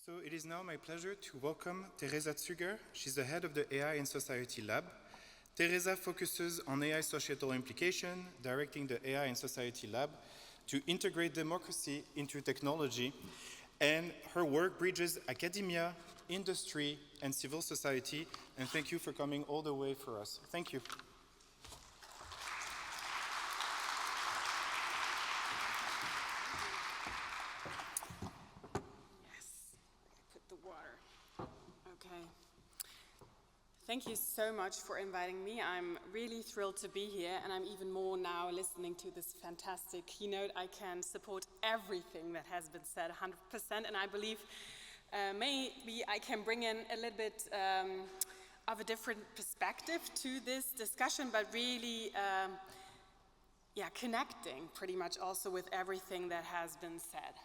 So it is now my pleasure to welcome Theresa Zueger. She's the head of the AI in Society Lab. Theresa focuses on AI societal implication, directing the AI in Society Lab to integrate democracy into technology. And her work bridges academia, industry, and civil society. And thank you for coming all the way for us. Thank you. Thank you so much for inviting me. I'm really thrilled to be here, and I'm even more now listening to this fantastic keynote. I can support everything that has been said 100%, and I believe maybe I can bring in a little bit of a different perspective to this discussion, but really connecting pretty much also with everything that has been said.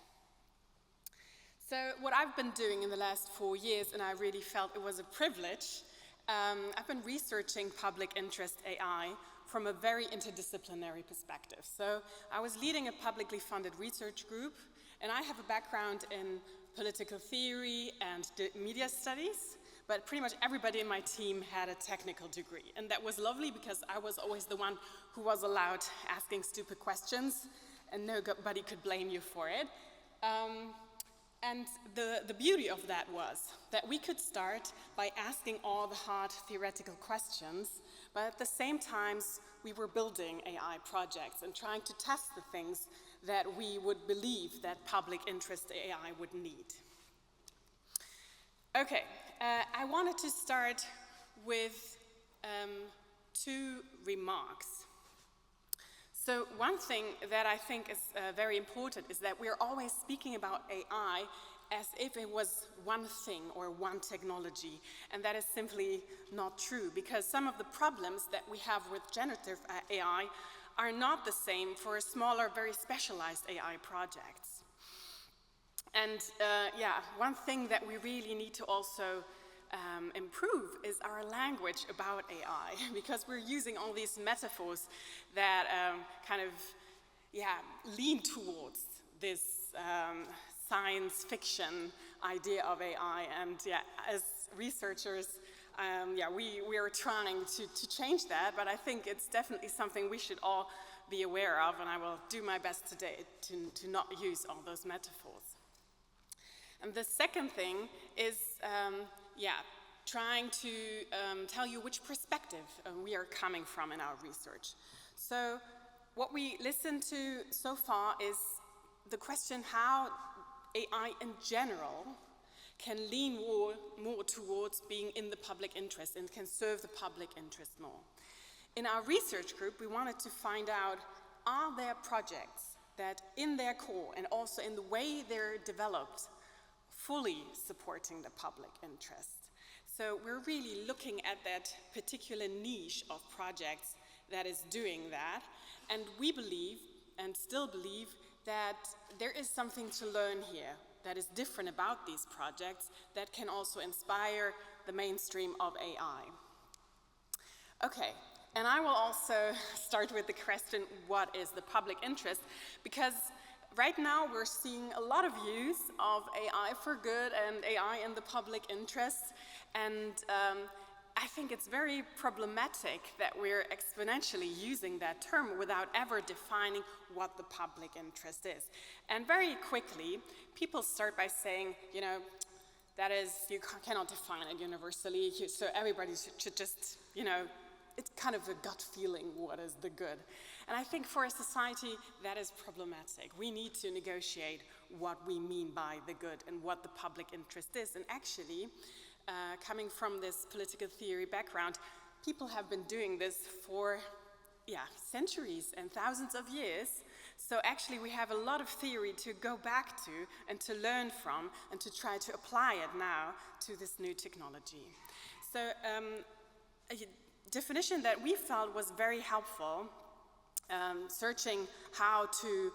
So what I've been doing in the last 4 years, and I really felt it was a privilege, I've been researching public interest AI from a very interdisciplinary perspective. So I was leading a publicly funded research group, and I have a background in political theory and media studies, but pretty much everybody in my team had a technical degree. And that was lovely because I was always the one who was allowed asking stupid questions, and nobody could blame you for it. And the beauty of that was that we could start by asking all the hard theoretical questions, but at the same time, we were building AI projects and trying to test the things that we would believe that public interest AI would need. Okay, I wanted to start with 2 remarks. So one thing that I think is very important is that we're always speaking about AI as if it was one thing or one technology, and that is simply not true, because some of the problems that we have with generative AI are not the same for smaller, very specialized AI projects. And one thing that we really need to also improve is our language about AI, because we're using all these metaphors that lean towards this science fiction idea of AI. And as researchers, we are trying to change that, but I think it's definitely something we should all be aware of, and I will do my best today to not use all those metaphors. And the second thing is trying to tell you which perspective we are coming from in our research. So what we listened to so far is the question how AI in general can lean more towards being in the public interest and can serve the public interest more. In our research group, we wanted to find out, are there projects that in their core and also in the way they're developed fully supporting the public interest? So we're really looking at that particular niche of projects that is doing that, and we believe, and still believe, that there is something to learn here that is different about these projects that can also inspire the mainstream of AI. Okay, and I will also start with the question, what is the public interest? Because right now we're seeing a lot of use of AI for good and AI in the public interest, and I think it's very problematic that we're exponentially using that term without ever defining what the public interest is. And very quickly, people start by saying, that is, you cannot define it universally, so everybody should just, it's kind of a gut feeling what is the good. And I think for a society, that is problematic. We need to negotiate what we mean by the good and what the public interest is. And actually, coming from this political theory background, people have been doing this for centuries and thousands of years. So actually we have a lot of theory to go back to and to learn from and to try to apply it now to this new technology. So a definition that we felt was very helpful, searching how to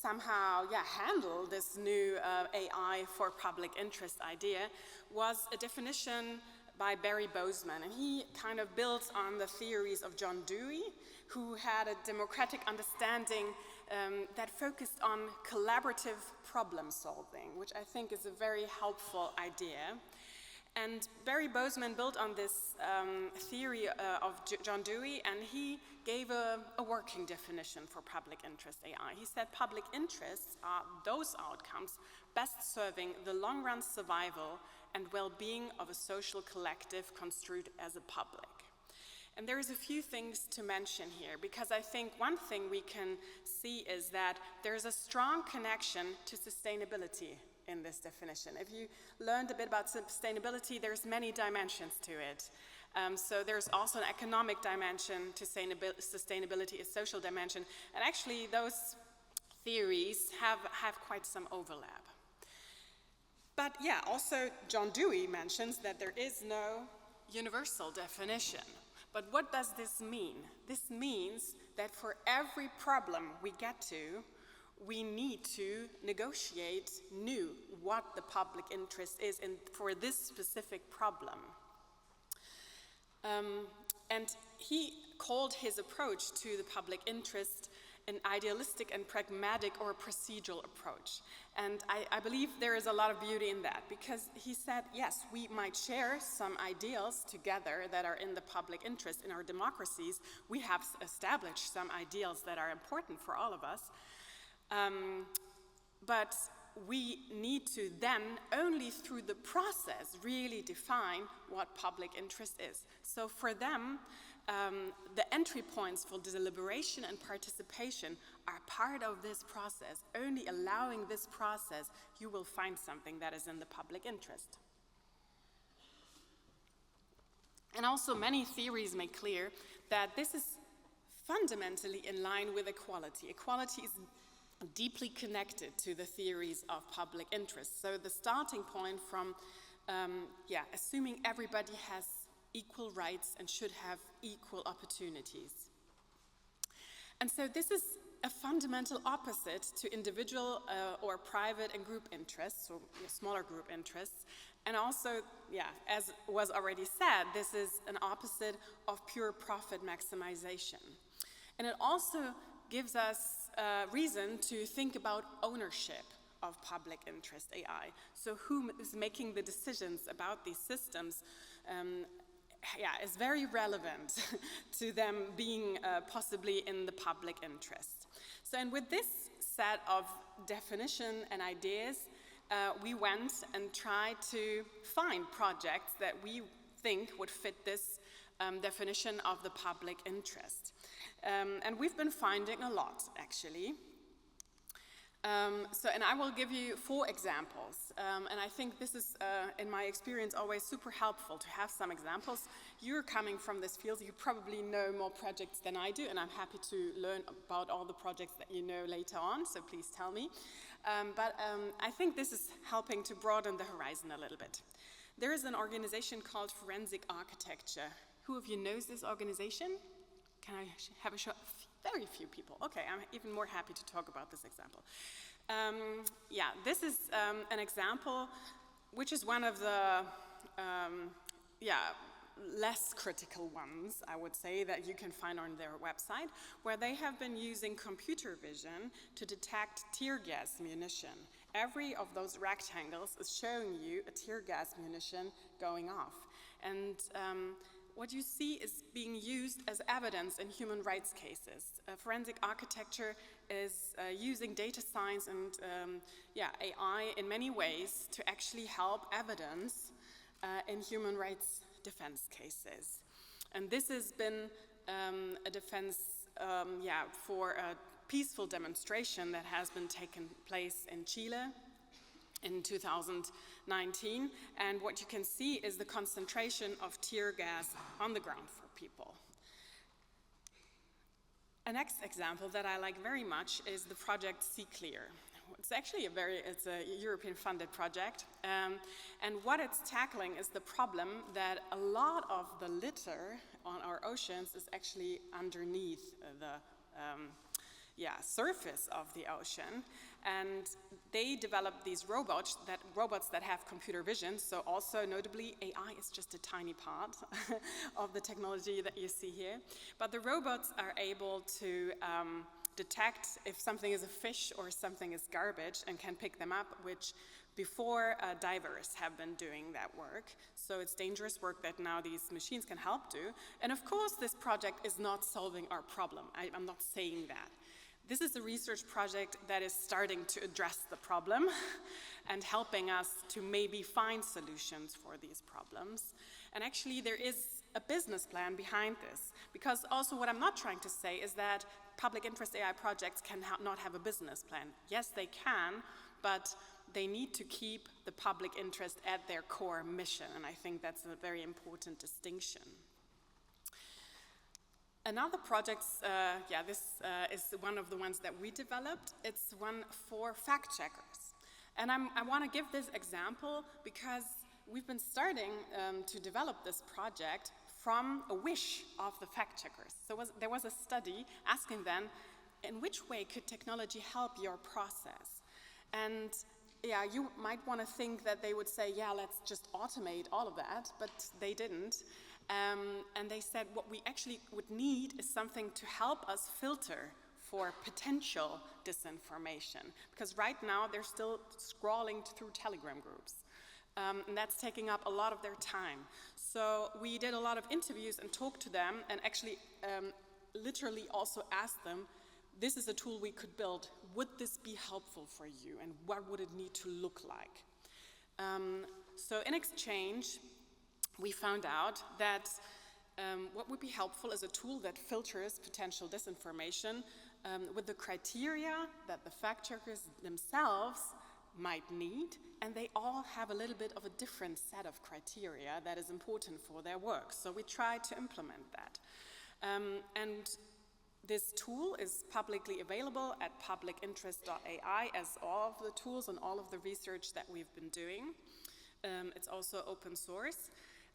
somehow handle this new AI for public interest idea, was a definition by Barry Bozeman, and he kind of builds on the theories of John Dewey, who had a democratic understanding that focused on collaborative problem solving, which I think is a very helpful idea. And Barry Bozeman built on this theory of John Dewey, and he gave a working definition for public interest AI. He said public interests are those outcomes best serving the long-run survival and well-being of a social collective construed as a public. And there is a few things to mention here, because I think one thing we can see is that there's a strong connection to sustainability in this definition. If you learned a bit about sustainability, there's many dimensions to it. So there's also an economic dimension to sustainability, a social dimension, and actually those theories have quite some overlap. But yeah, also John Dewey mentions that there is no universal definition. But what does this mean? This means that for every problem we get to, we need to negotiate new what the public interest is for this specific problem. And he called his approach to the public interest an idealistic and pragmatic or procedural approach. And I believe there is a lot of beauty in that, because he said, yes, we might share some ideals together that are in the public interest. In our democracies, we have established some ideals that are important for all of us. But we need to then, only through the process, really define what public interest is. So for them, the entry points for deliberation and participation are part of this process. Only allowing this process, you will find something that is in the public interest. And also many theories make clear that this is fundamentally in line with equality. Equality is deeply connected to the theories of public interest. So the starting point from assuming everybody has equal rights and should have equal opportunities. And so this is a fundamental opposite to individual or private and group interests, or smaller group interests. And also, as was already said, this is an opposite of pure profit maximization. And it also gives us reason to think about ownership of public interest AI. So who is making the decisions about these systems is very relevant to them being possibly in the public interest. So, and with this set of definition and ideas, we went and tried to find projects that we think would fit this definition of the public interest. And we've been finding a lot, actually. And I will give you 4 examples. And I think this is, in my experience, always super helpful to have some examples. You're coming from this field, you probably know more projects than I do, and I'm happy to learn about all the projects that you know later on, so please tell me. But I think this is helping to broaden the horizon a little bit. There is an organization called Forensic Architecture. Who of you knows this organization? Can I have a show? Very few people. Okay, I'm even more happy to talk about this example. This is an example which is one of the less critical ones, I would say, that you can find on their website, where they have been using computer vision to detect tear gas munition. Every of those rectangles is showing you a tear gas munition going off. And what you see is being used as evidence in human rights cases. Forensic architecture is using data science and AI in many ways to actually help evidence in human rights defense cases. And this has been a defense for a peaceful demonstration that has been taken place in Chile in 2019, and what you can see is the concentration of tear gas on the ground for people. A next example that I like very much is the project Sea Clear. It's actually it's a European-funded project, and what it's tackling is the problem that a lot of the litter on our oceans is actually underneath the surface of the ocean, and they developed these robots that have computer vision. So also notably, AI is just a tiny part of the technology that you see here. But the robots are able to detect if something is a fish or something is garbage and can pick them up, which before divers have been doing that work. So it's dangerous work that now these machines can help do. And of course, this project is not solving our problem. I'm not saying that. This is a research project that is starting to address the problem and helping us to maybe find solutions for these problems. And actually, there is a business plan behind this, because also what I'm not trying to say is that public interest AI projects can not have a business plan. Yes, they can, but they need to keep the public interest at their core mission, and I think that's a very important distinction. Another project, this is one of the ones that we developed. It's one for fact checkers. And I want to give this example because we've been starting to develop this project from a wish of the fact checkers. So there was a study asking them, in which way could technology help your process? And yeah, you might want to think that they would say, yeah, let's just automate all of that, but they didn't. And they said what we actually would need is something to help us filter for potential disinformation. Because right now they're still scrolling through Telegram groups. And that's taking up a lot of their time. So we did a lot of interviews and talked to them and actually literally also asked them, this is a tool we could build. Would this be helpful for you? And what would it need to look like? So in exchange, we found out that what would be helpful is a tool that filters potential disinformation with the criteria that the fact checkers themselves might need, and they all have a little bit of a different set of criteria that is important for their work. So we tried to implement that. And this tool is publicly available at publicinterest.ai, as all of the tools and all of the research that we've been doing. It's also open source.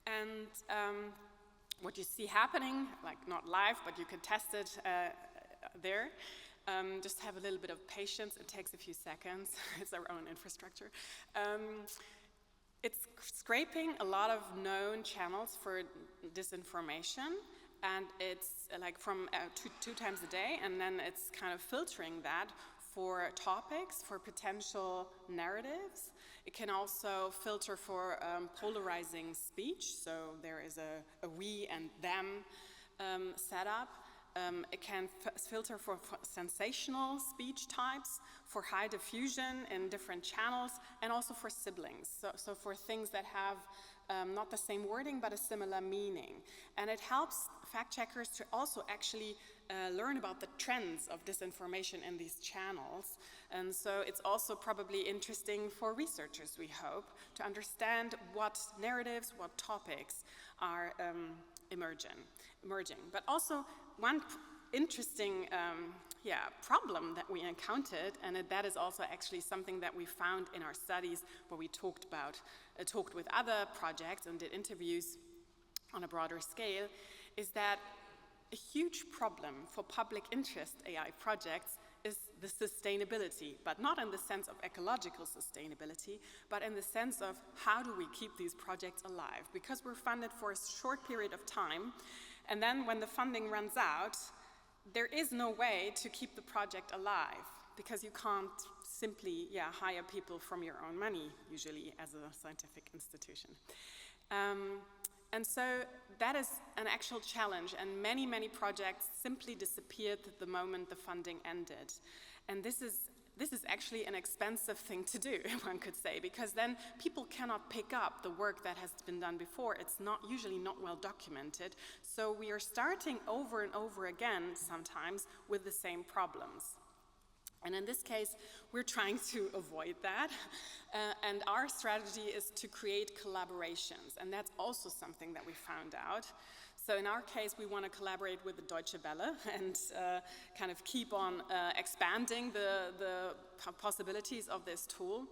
And what you see happening, like not live, but you can test it there. Just have a little bit of patience. It takes a few seconds. It's our own infrastructure. It's scraping a lot of known channels for disinformation, and it's like from two times a day, and then it's kind of filtering that for topics, for potential narratives. It can also filter for polarizing speech, so there is a we and them setup. It can filter for sensational speech types, for high diffusion in different channels, and also for siblings, so for things that have not the same wording but a similar meaning. And it helps fact checkers to also actually learn about the trends of disinformation in these channels. And so it's also probably interesting for researchers, we hope, to understand what narratives, what topics are emerging. But also one interesting problem that we encountered, and that is also actually something that we found in our studies where we talked with other projects and did interviews on a broader scale, is that a huge problem for public interest AI projects is the sustainability, but not in the sense of ecological sustainability, but in the sense of how do we keep these projects alive? Because we're funded for a short period of time, and then when the funding runs out, there is no way to keep the project alive, because you can't simply hire people from your own money, usually as a scientific institution. And so that is an actual challenge, and many, many projects simply disappeared the moment the funding ended. And this is actually an expensive thing to do, one could say, because then people cannot pick up the work that has been done before. It's usually not well documented. So we are starting over and over again sometimes with the same problems. And in this case, we're trying to avoid that. And our strategy is to create collaborations. And that's also something that we found out. So in our case, we want to collaborate with the Deutsche Welle and kind of keep on expanding the possibilities of this tool.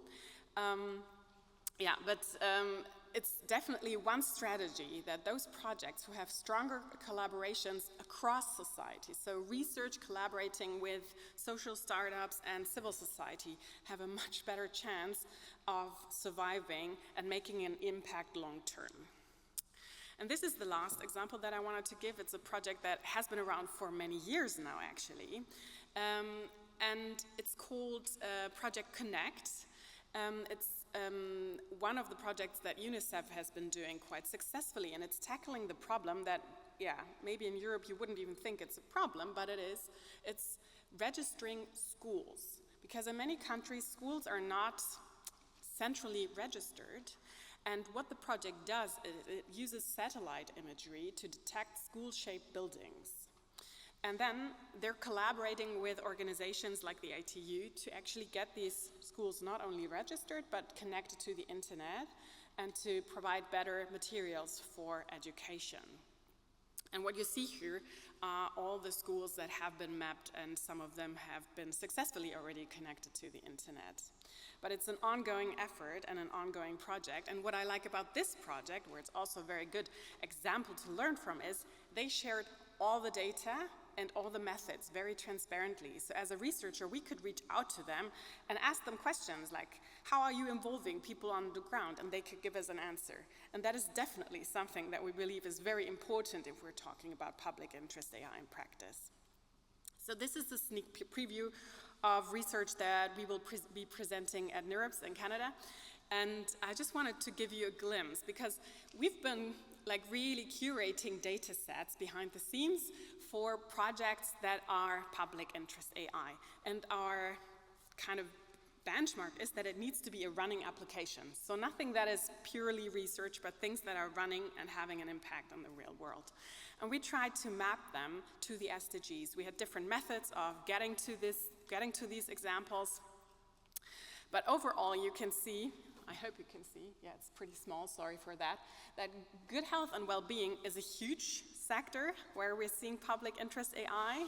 It's definitely one strategy that those projects who have stronger collaborations across society, so research collaborating with social startups and civil society, have a much better chance of surviving and making an impact long term. And this is the last example that I wanted to give. It's a project that has been around for many years now, actually. and it's called Project Connect. It's one of the projects that UNICEF has been doing quite successfully, and it's tackling the problem that, maybe in Europe you wouldn't even think it's a problem, but it is. It's registering schools, because in many countries schools are not centrally registered, and what the project does is it uses satellite imagery to detect school-shaped buildings. And then they're collaborating with organizations like the ITU to actually get these schools not only registered, but connected to the internet and to provide better materials for education. And what you see here are all the schools that have been mapped, and some of them have been successfully already connected to the internet. But it's an ongoing effort and an ongoing project. And what I like about this project, where it's also a very good example to learn from, is they shared all the data and all the methods very transparently. So as a researcher, we could reach out to them and ask them questions like, how are you involving people on the ground? And they could give us an answer. And that is definitely something that we believe is very important if we're talking about public interest AI in practice. So this is a sneak preview of research that we will be presenting at NeurIPS in Canada. And I just wanted to give you a glimpse, because we've been really curating data sets behind the scenes for projects that are public interest AI. And our kind of benchmark is that it needs to be a running application. So nothing that is purely research, but things that are running and having an impact on the real world. And we tried to map them to the SDGs. We had different methods of getting to these examples. But overall, you can see, I hope you can see, it's pretty small, sorry for that good health and well-being is a huge sector where we're seeing public interest AI,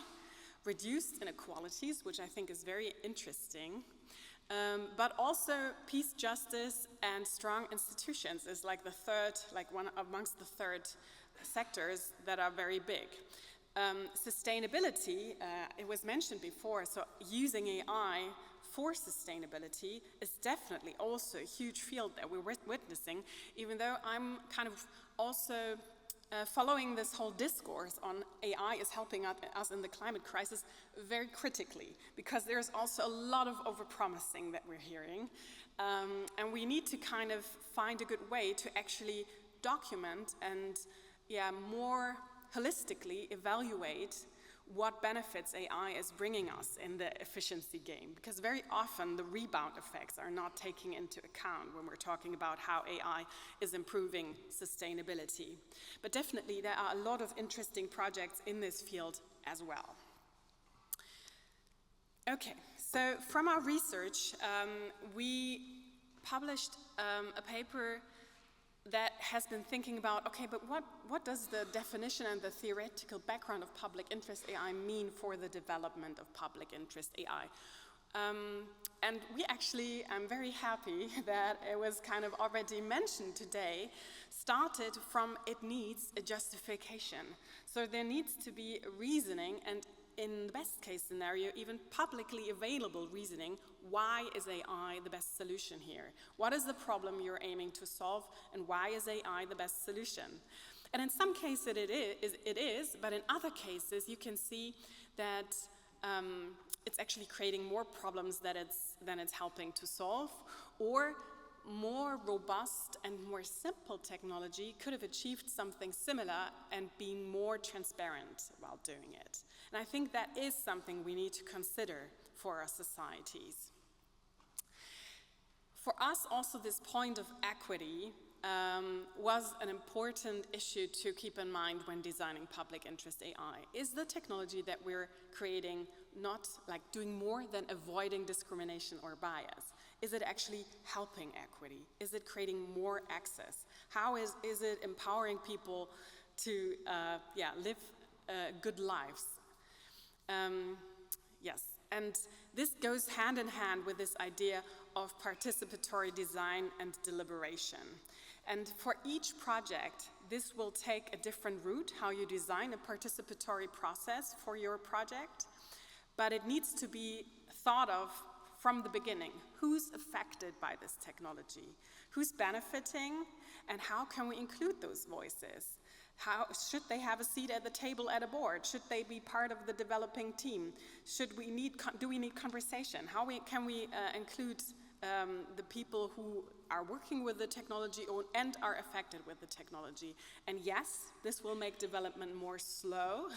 reduced inequalities, which I think is very interesting, but also peace, justice, and strong institutions is the third, one amongst the third sectors that are very big. Sustainability, it was mentioned before, so using AI for sustainability is definitely also a huge field that we're witnessing, even though I'm kind of also following this whole discourse on AI is helping us in the climate crisis very critically, because there's also a lot of overpromising that we're hearing, and we need to kind of find a good way to actually document and more holistically evaluate what benefits AI is bringing us in the efficiency game, because very often the rebound effects are not taken into account when we're talking about how AI is improving sustainability. But definitely there are a lot of interesting projects in this field as well. Okay, so from our research, we published a paper that has been thinking about, okay, but what does the definition and the theoretical background of public interest AI mean for the development of public interest AI? And we actually, I'm very happy that it was kind of already mentioned today, started from it needs a justification. So there needs to be reasoning, and in the best case scenario, even publicly available reasoning. Why is AI the best solution here? What is the problem you're aiming to solve, and why is AI the best solution? And in some cases it is, but in other cases you can see that it's actually creating more problems than it's helping to solve, or more robust and more simple technology could have achieved something similar and been more transparent while doing it. And I think that is something we need to consider for our societies. For us also, this point of equity was an important issue to keep in mind when designing public interest AI. Is the technology that we're creating not doing more than avoiding discrimination or bias? Is it actually helping equity? Is it creating more access? How is it empowering people to live good lives? Yes, and this goes hand in hand with this idea of participatory design and deliberation. And for each project, this will take a different route, how you design a participatory process for your project, but it needs to be thought of from the beginning. Who's affected by this technology? Who's benefiting? And how can we include those voices? Should they have a seat at the table at a board? Should they be part of the developing team? Do we need conversation? Can we include the people who are working with the technology and are affected with the technology? And yes, this will make development more slow,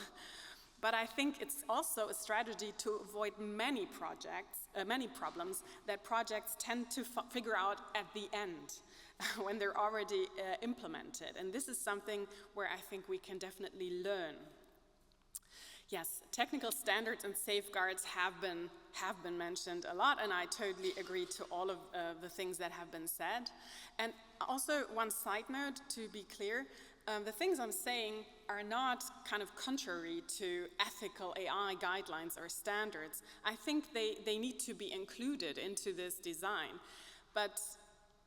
but I think it's also a strategy to avoid many problems that projects tend to figure out at the end when they're already implemented. And this is something where I think we can definitely learn. Yes, technical standards and safeguards have been mentioned a lot, and I totally agree to all of the things that have been said. And also, one side note, to be clear, the things I'm saying are not kind of contrary to ethical AI guidelines or standards. I think they need to be included into this design. But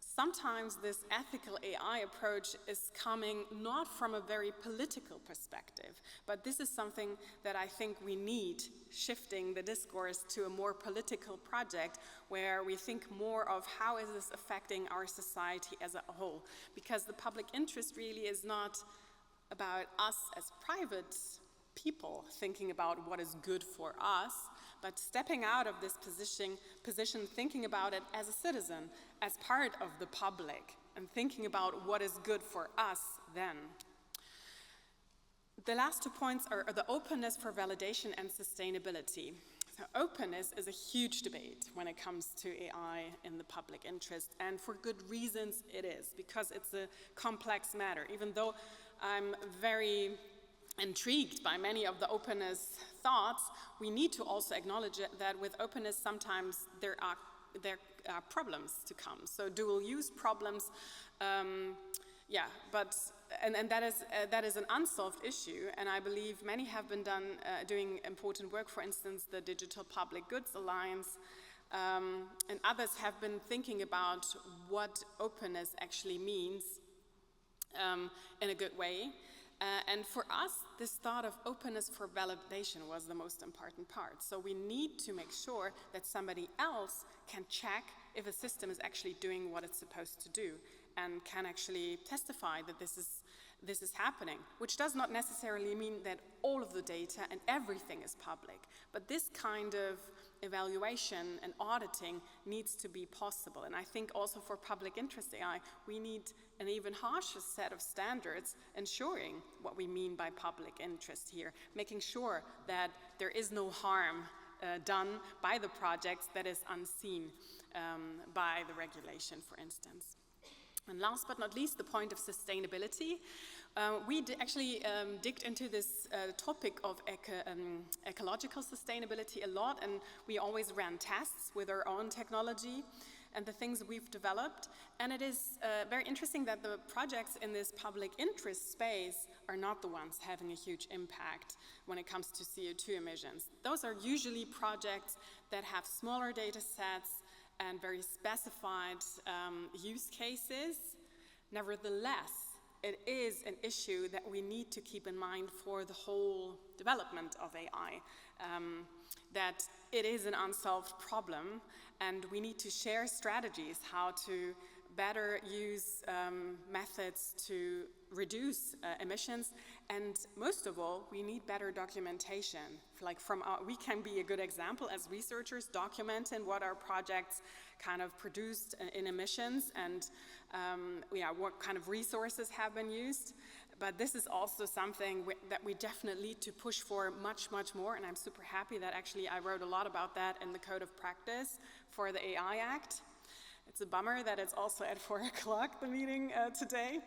sometimes this ethical AI approach is coming not from a very political perspective, but this is something that I think we need, shifting the discourse to a more political project where we think more of how is this affecting our society as a whole. Because the public interest really is not about us as private people thinking about what is good for us, but stepping out of this position, thinking about it as a citizen, as part of the public, and thinking about what is good for us then. The last 2 points are the openness for validation and sustainability. So openness is a huge debate when it comes to AI in the public interest, and for good reasons it is, because it's a complex matter. Even though I'm very intrigued by many of the openness thoughts, we need to also acknowledge that with openness sometimes there are problems to come. So dual use problems, but that is an unsolved issue, and I believe many have been doing important work. For instance, the Digital Public Goods Alliance, and others have been thinking about what openness actually means in a good way. And for us, this thought of openness for validation was the most important part. So we need to make sure that somebody else can check if a system is actually doing what it's supposed to do and can actually testify that this is happening, which does not necessarily mean that all of the data and everything is public. But this kind of evaluation and auditing needs to be possible. And I think also for public interest AI, we need an even harsher set of standards ensuring what we mean by public interest here, making sure that there is no harm done by the projects that is unseen by the regulation, for instance. And last but not least, the point of sustainability. We actually digged into this topic of ecological sustainability a lot, and we always ran tests with our own technology and the things we've developed. And it is very interesting that the projects in this public interest space are not the ones having a huge impact when it comes to CO2 emissions. Those are usually projects that have smaller data sets and very specified use cases. Nevertheless, it is an issue that we need to keep in mind for the whole development of AI, that it is an unsolved problem, and we need to share strategies how to better use methods to reduce emissions, and most of all, we need better documentation. Like we can be a good example as researchers, documenting what our projects kind of produced in emissions and what kind of resources have been used. But this is also something that we definitely need to push for much, much more, and I'm super happy that actually I wrote a lot about that in the Code of Practice for the AI Act. It's a bummer that it's also at 4 o'clock, the meeting today.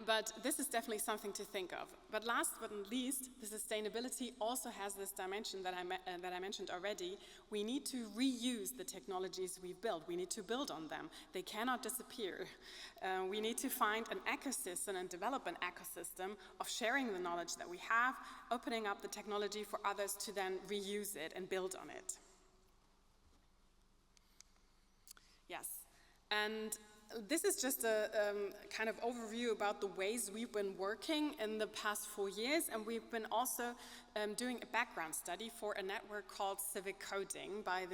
But this is definitely something to think of. But last but not least, the sustainability also has this dimension that I mentioned already. We need to reuse the technologies we've built. We need to build on them. They cannot disappear. We need to find an ecosystem and develop an ecosystem of sharing the knowledge that we have, opening up the technology for others to then reuse it and build on it. Yes, and this is just a kind of overview about the ways we've been working in the past 4 years, and we've been also doing a background study for a network called Civic Coding by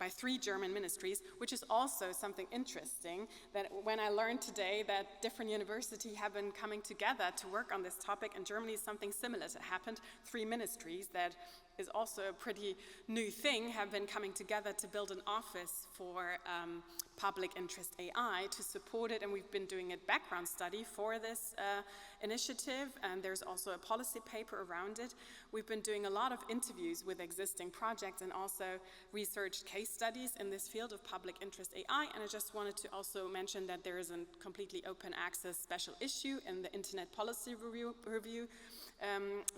3 German ministries, which is also something interesting, that when I learned today that different universities have been coming together to work on this topic. In Germany, something similar has happened. 3 ministries, that is also a pretty new thing, have been coming together to build an office for public interest AI to support it, and we've been doing a background study for this initiative, and there's also a policy paper around it. We've been doing a lot of interviews with existing projects and also research case studies in this field of public interest AI, and I just wanted to also mention that there is a completely open access special issue in the Internet Policy Review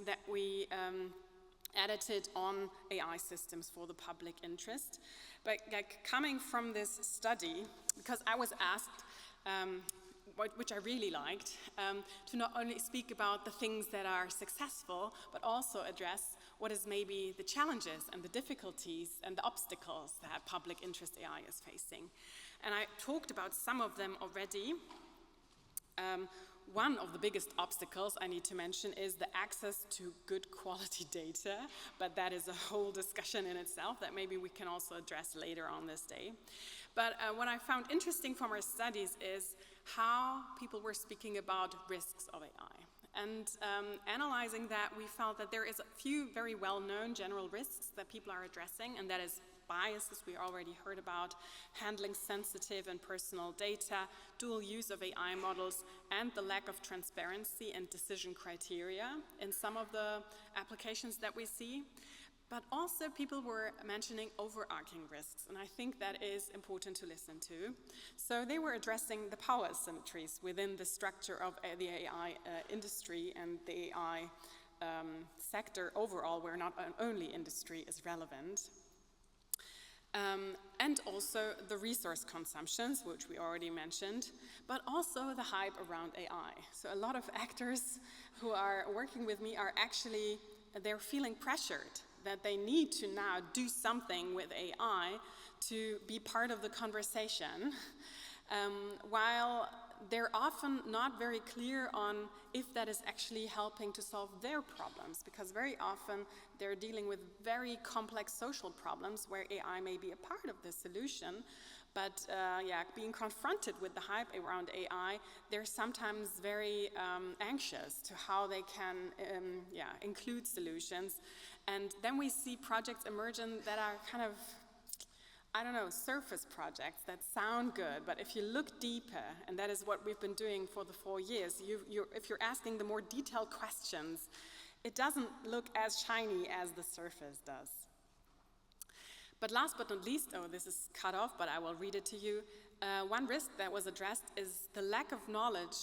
that we edited on AI systems for the public interest. But coming from this study, because I was asked, which I really liked, to not only speak about the things that are successful, but also address what is maybe the challenges and the difficulties and the obstacles that public interest AI is facing. And I talked about some of them already. One of the biggest obstacles I need to mention is the access to good quality data, but that is a whole discussion in itself that maybe we can also address later on this day. But what I found interesting from our studies is how people were speaking about risks of AI. And analyzing that, we felt that there is a few very well-known general risks that people are addressing, and that is biases we already heard about, handling sensitive and personal data, dual use of AI models, and the lack of transparency and decision criteria in some of the applications that we see. But also people were mentioning overarching risks, and I think that is important to listen to. So they were addressing the power asymmetries within the structure of the AI industry and the AI sector overall, where not only industry is relevant. And also the resource consumptions, which we already mentioned, but also the hype around AI. So a lot of actors who are working with me are actually, they're feeling pressured that they need to now do something with AI to be part of the conversation, while they're often not very clear on if that is actually helping to solve their problems, because very often they're dealing with very complex social problems where AI may be a part of the solution, but being confronted with the hype around AI, they're sometimes very anxious to how they can include solutions. And then we see projects emerging that are kind of, I don't know, surface projects that sound good, but if you look deeper, and that is what we've been doing for the 4 years, if you're asking the more detailed questions, it doesn't look as shiny as the surface does. But last but not least, this is cut off, but I will read it to you. One risk that was addressed is the lack of knowledge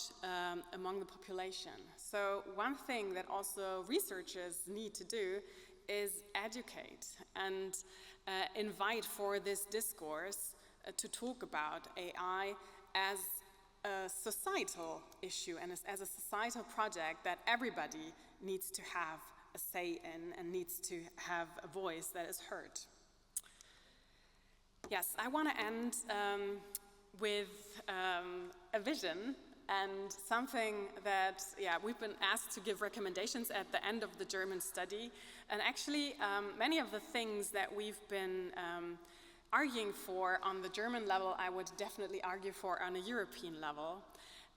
among the population. So one thing that also researchers need to do is educate and invite for this discourse to talk about AI as a societal issue and as a societal project that everybody needs to have a say in and needs to have a voice that is heard. Yes, I want to end with a vision and something that, we've been asked to give recommendations at the end of the German study. And actually, many of the things that we've been arguing for on the German level, I would definitely argue for on a European level.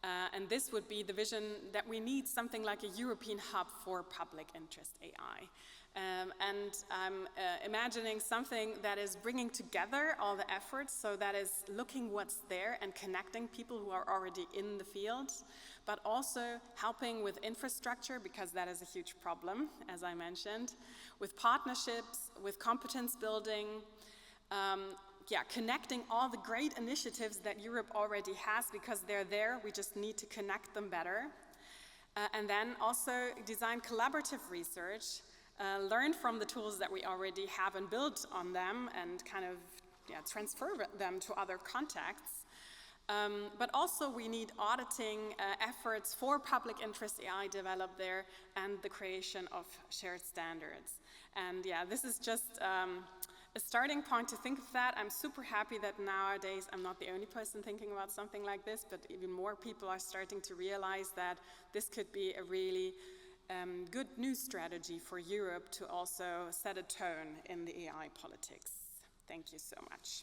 And this would be the vision that we need something like a European hub for public interest AI. And I'm imagining something that is bringing together all the efforts, so that is looking what's there and connecting people who are already in the field, but also helping with infrastructure, because that is a huge problem, as I mentioned, with partnerships, with competence building, connecting all the great initiatives that Europe already has, because they're there, we just need to connect them better. And then also design collaborative research, learn from the tools that we already have and build on them and kind of transfer them to other contexts. But also we need auditing efforts for public interest AI developed there and the creation of shared standards. And this is just a starting point to think of that. I'm super happy that nowadays I'm not the only person thinking about something like this, but even more people are starting to realize that this could be a really good news strategy for Europe to also set a tone in the AI politics. Thank you so much.